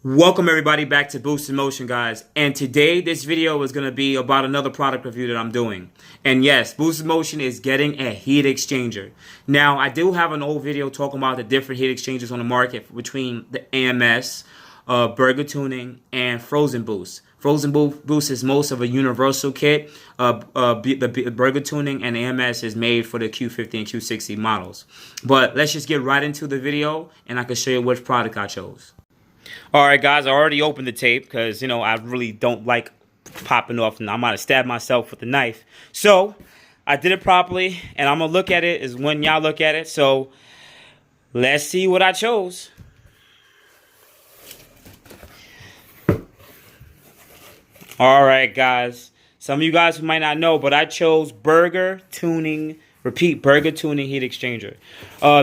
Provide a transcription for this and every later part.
Welcome everybody back to Boost in Motion, guys. And today this video is going to be about another product review that I'm doing. And yes, Boost in Motion is getting a heat exchanger. Now, I do have an old video talking about the different heat exchangers on the market between the AMS, Burger Tuning, and Frozen Boost. Frozen Boost is most of a universal kit. The Burger Tuning and AMS is made for the Q50 and Q60 models. But let's just get right into the video and I can show you which product I chose. Alright guys, I already opened the tape because, you know, I really don't like popping off and I might have stabbed myself with the knife. So, I did it properly and I'm going to look at it as when y'all look at it. So, let's see what I chose. Alright guys, some of you guys who might not know, but I chose Burger Tuning, Burger Tuning Heat Exchanger.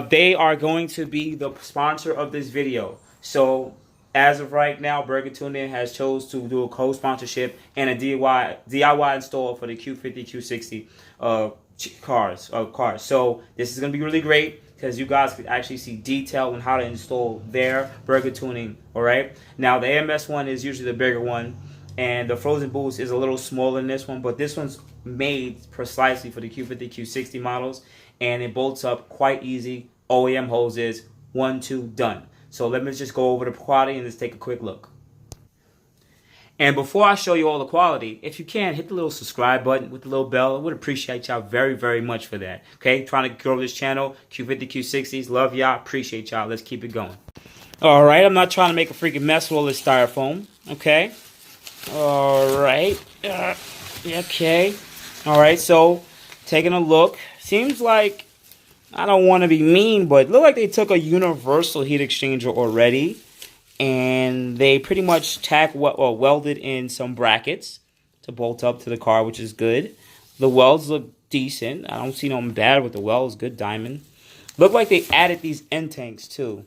They are going to be the sponsor of this video. So, as of right now, Burger Tuning has chose to do a co-sponsorship and a DIY install for the Q50, Q60 cars. So this is going to be really great because you guys can actually see detail on how to install their Burger Tuning. All right. Now the AMS one is usually the bigger one, and the Frozen Boost is a little smaller than this one, but this one's made precisely for the Q50, Q60 models, and it bolts up quite easy. OEM hoses, 1, 2, done. So let me just go over the quality and let's take a quick look. And before I show you all the quality, if you can, hit the little subscribe button with the little bell. I would appreciate y'all very, very much for that. Okay, trying to grow this channel, Q50, Q60s. Love y'all, appreciate y'all. Let's keep it going. All right, I'm not trying to make a freaking mess with all this styrofoam. Okay. All right. Okay. All right, so taking a look. Seems like, I don't want to be mean, but it looked like they took a universal heat exchanger already, and they pretty much welded in some brackets to bolt up to the car, which is good. The welds look decent. I don't see no bad with the welds. Good diamond. Look like they added these end tanks too.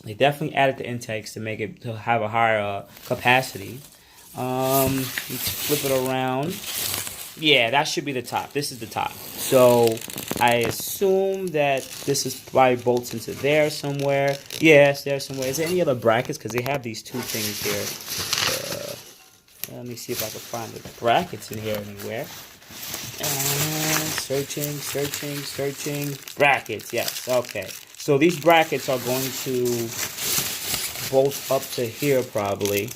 They definitely added the end tanks to make it to have a higher capacity. Let's flip it around. Yeah, that should be the top. This is the top. So I assume that this is probably bolts into there somewhere. Yes, there's somewhere. Is there any other brackets? Because they have these two things here. Let me see if I can find the brackets in here anywhere. Searching. Brackets, yes. Okay. So these brackets are going to bolt up to here probably.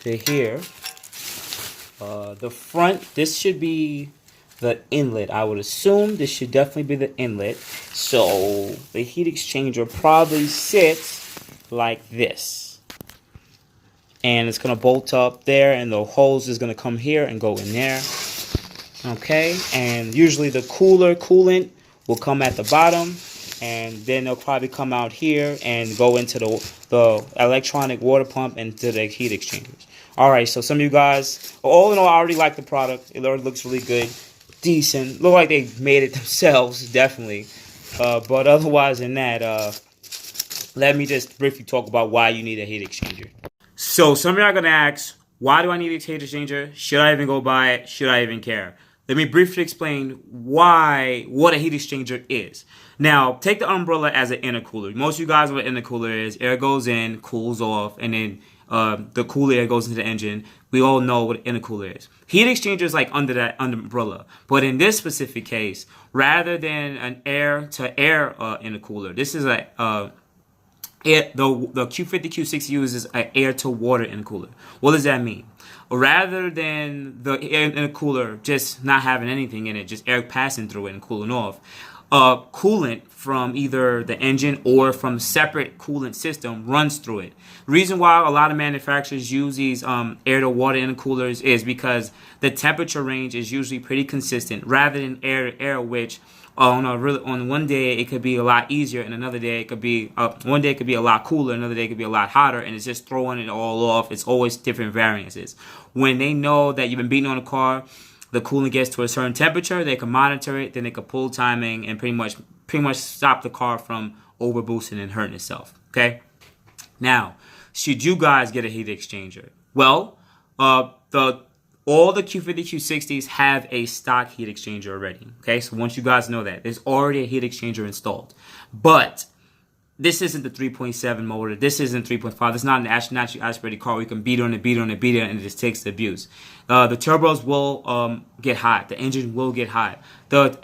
To here. The front, this should be the inlet. I would assume this should definitely be the inlet. So the heat exchanger probably sits like this. And it's going to bolt up there, and the hose is going to come here and go in there. Okay, and usually the coolant will come at the bottom, and then they'll probably come out here and go into the electronic water pump and to the heat exchangers. Alright, so some of you guys, all in all, I already like the product. It looks really good. Decent. Look like they made it themselves, definitely. But otherwise than that, let me just briefly talk about why you need a heat exchanger. So some of you are going to ask, why do I need a heat exchanger? Should I even go buy it? Should I even care? Let me briefly explain what a heat exchanger is. Now, take the umbrella as an intercooler. Most of you guys know what an intercooler is. Air goes in, cools off, and then the cool air goes into the engine. We all know what an intercooler is. Heat exchanger is like under that umbrella. But in this specific case, rather than an air-to-air intercooler, this is the Q50 Q60 uses an air-to-water intercooler. What does that mean? Rather than the air intercooler just not having anything in it, just air passing through it and cooling off, coolant from either the engine or from separate coolant system runs through it. The reason why a lot of manufacturers use these air-to-water intercoolers is because the temperature range is usually pretty consistent, rather than air-to-air, which on one day it could be a lot easier, and another day it could be one day it could be a lot cooler, another day it could be a lot hotter, and it's just throwing it all off. It's always different variances. When they know that you've been beating on a car, the coolant gets to a certain temperature, they can monitor it, then they can pull timing and pretty much stop the car from overboosting and hurting itself. Okay. Now, should you guys get a heat exchanger? Well, all the Q50 Q60s have a stock heat exchanger already. Okay, so once you guys know that, there's already a heat exchanger installed. But this isn't the 3.7 motor. This isn't 3.5. This is not an naturally aspirated car where you can beat on it, and it just takes the abuse. The turbos will get hot. The engine will get hot. The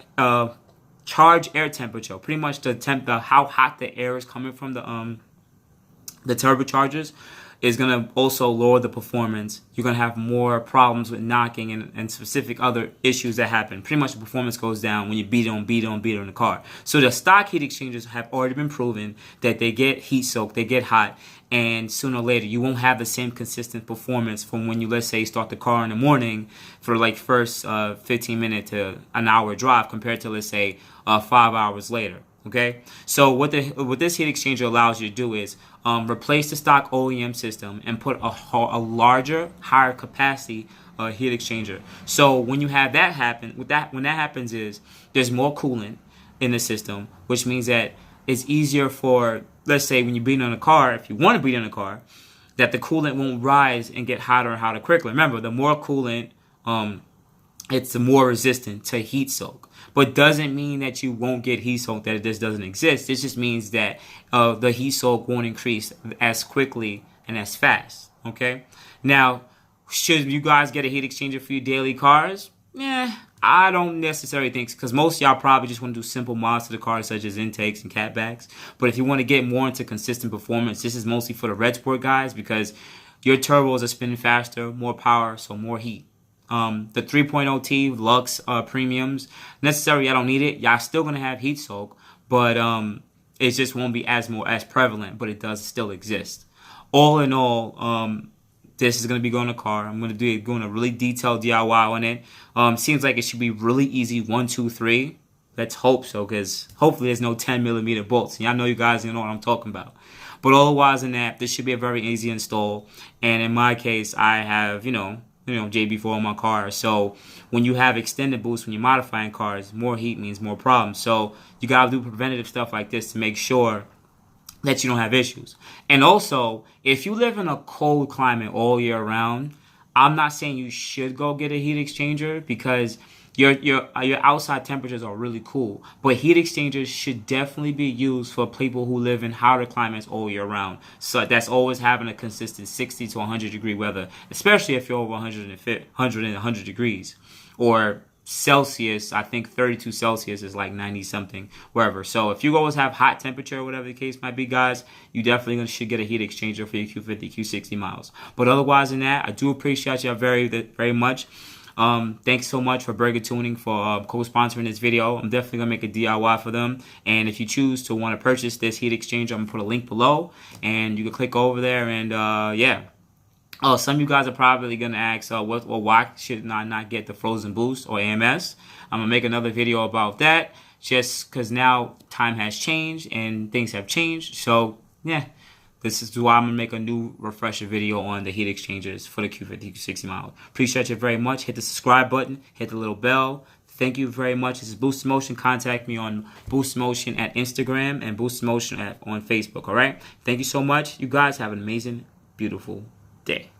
charge air temperature, pretty much how hot the air is coming from the turbochargers, is going to also lower the performance. You're going to have more problems with knocking and specific other issues that happen. Pretty much the performance goes down when you beat on the car. So the stock heat exchangers have already been proven that they get heat soaked, they get hot, and sooner or later you won't have the same consistent performance from when you, let's say, start the car in the morning for like first 15-minute to an hour drive compared to, let's say, 5 hours later. Okay, so what this heat exchanger allows you to do is replace the stock OEM system and put a larger, higher capacity heat exchanger. So when you have that happen, when that happens is there's more coolant in the system, which means that it's easier for, let's say, when you beat on a car, if you want to beat on a car, that the coolant won't rise and get hotter and hotter quickly. Remember, the more coolant, it's more resistant to heat soak. But doesn't mean that you won't get heat soak, that this doesn't exist. This just means that the heat soak won't increase as quickly and as fast. Okay? Now, should you guys get a heat exchanger for your daily cars? I don't necessarily think so, because most of y'all probably just want to do simple mods to the car, such as intakes and CATBACks. But if you want to get more into consistent performance, this is mostly for the red sport guys, because your turbos are spinning faster, more power, so more heat. The 3.0T Lux premiums, necessarily I don't need it. Y'all still gonna have heat soak, but it just won't be as prevalent, but it does still exist. All in all, this is gonna be going to car. I'm gonna doing a really detailed DIY on it. Seems like it should be really easy. 1, 2, 3. Let's hope so, because hopefully there's no 10mm bolts. Y'all know you guys know what I'm talking about. But otherwise than that, this should be a very easy install. And in my case, I have JB4 on my car. So when you have extended boost, when you're modifying cars, more heat means more problems. So you gotta do preventative stuff like this to make sure that you don't have issues. And also, if you live in a cold climate all year round, I'm not saying you should go get a heat exchanger, because your outside temperatures are really cool, but heat exchangers should definitely be used for people who live in hotter climates all year round. So that's always having a consistent 60 to 100 degree weather, especially if you're over 100 degrees, or Celsius. I think 32 Celsius is like 90 something, wherever. So if you always have hot temperature or whatever the case might be, guys, you definitely should get a heat exchanger for your Q50 Q60 models. But otherwise than that, I do appreciate you very, very much. Thanks so much for Burger Tuning for co-sponsoring this video. I'm definitely gonna make a DIY for them, and if you choose to want to purchase this heat exchanger, I'm gonna put a link below and you can click over there. And yeah, some of you guys are probably gonna ask why should I not get the frozen boost or AMS. I'm gonna make another video about that, just because now time has changed and things have changed. So yeah, this is why I'm going to make a new refresher video on the heat exchangers for the Q50 Q60 model. Appreciate you very much. Hit the subscribe button. Hit the little bell. Thank you very much. This is Boost Motion. Contact me on Boost Motion at Instagram and Boost Motion on Facebook. All right? Thank you so much. You guys have an amazing, beautiful day.